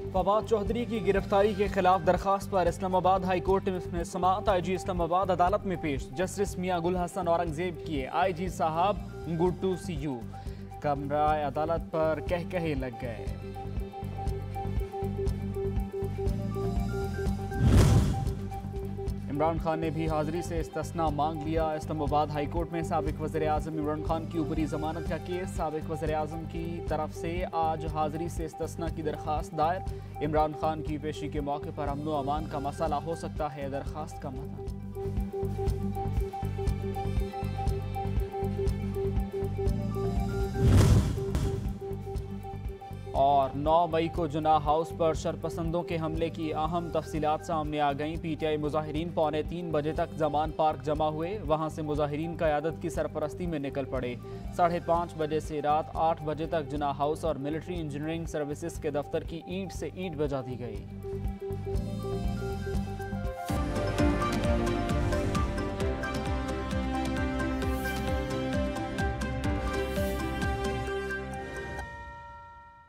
फवाद चौधरी की गिरफ्तारी के खिलाफ दरखास्त पर इस्लामाबाद हाई कोर्ट में समाअत। IG इस्लामाबाद अदालत में पेश। जस्टिस मियां गुल हसन औरंगजेब किए IG साहब गुड टू सी यू। कमरा अदालत पर कहे लग गए। इमरान खान ने भी हाजिरी से इस्तिस्ना मांग लिया। इस्लामाबाद हाई कोर्ट में साबिक वज़ीर आज़म इमरान खान की ऊपरी जमानत का केस। साबिक वज़ीर आज़म की तरफ से आज हाजिरी से इस्तिस्ना की दरखास्त दायर। इमरान खान की पेशी के मौके पर अमन व अमान का मसला हो सकता है, दरखास्त का मतलब। और 9 मई को जुना हाउस पर शरपसंदों के हमले की अहम तफसीलात सामने आ गईं। PTI मुजाहिरीन 2:45 बजे तक जमान पार्क जमा हुए। वहां से मुजाहिरीन क़यादत की सरपरस्ती में निकल पड़े। 5:30 बजे से रात 8 बजे तक जुना हाउस और मिलिट्री इंजीनियरिंग सर्विसेज के दफ्तर की ईंट से ईंट बजा दी गई।